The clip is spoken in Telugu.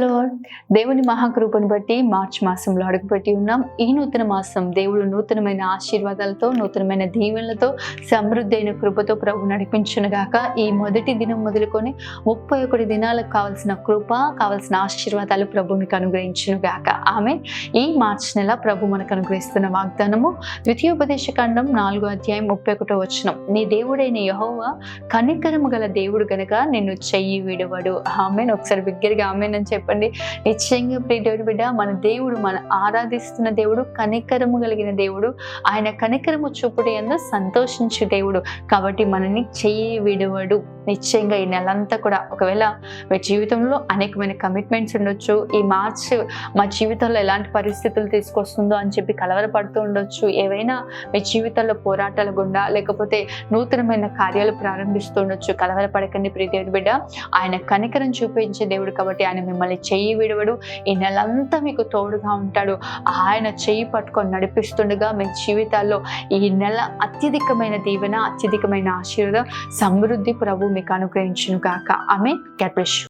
లార్డ్, దేవుని మహాకృపను బట్టి మార్చి మాసంలో అడుగుపెట్టి ఉన్నాం. ఈ నూతన మాసం దేవుడు నూతనమైన ఆశీర్వాదాలతో, నూతనమైన దీవెనలతో, సమృద్ధి అయిన కృపతో ప్రభు నడిపించునుగాక. ఈ మొదటి దినం మొదలుకొని 31 దినాలకు కావలసిన కృప, కావలసిన ఆశీర్వాదాలు ప్రభు మీకు అనుగ్రహించునుగాక. ఆమె ఈ మార్చి నెల ప్రభు మనకు అనుగ్రహిస్తున్న వాగ్దానము ద్వితీయోపదేశ కాండం 4వ అధ్యాయం 31వ వచనం. నీ దేవుడైన యెహోవా కనికరము గల దేవుడు గనుక నిన్ను చెయ్యి విడువడు. ఆమెన్. ఒకసారి బిగ్గరగా ఆమెన్ అని చెప్పండి. నిశ్చయంగా ప్రియ దేవుడి బిడ్డ, మన దేవుడు, మన ఆరాధిస్తున్న దేవుడు కనికరము కలిగిన దేవుడు. ఆయన కనికరము చూపుడు యందు సంతోషించు దేవుడు. కాబట్టి మనని చెయ్యి విడువడు. నిశ్చయంగా ఈ నెలంతా కూడా ఒకవేళ మీ జీవితంలో అనేకమైన కమిట్మెంట్స్ ఉండొచ్చు. ఈ మార్చ్ మా జీవితంలో ఎలాంటి పరిస్థితులు తీసుకొస్తుందో అని చెప్పి కలవరపడుతూ ఉండొచ్చు. ఏవైనా మీ జీవితంలో పోరాటాల గుండా లేకపోతే నూతనమైన కార్యాలు ప్రారంభిస్తూ ఉండొచ్చు. కలవరపడకండి ప్రియ దేవుడి బిడ్డ. ఆయన కనికరం చూపించే దేవుడు కాబట్టి ఆయన మిమ్మల్ని చెయ్యి విడవడు. ఈ నెలంతా మీకు తోడుగా ఉంటాడు. ఆయన చెయ్యి పట్టుకొని నడిపిస్తుండగా మీ జీవితాల్లో ఈ నెల అత్యధికమైన దీవెన, అత్యధికమైన ఆశీర్వాదం, సమృద్ధి ప్రభు మీకు అనుగ్రహించును గాక. ఆమేన్. God bless you.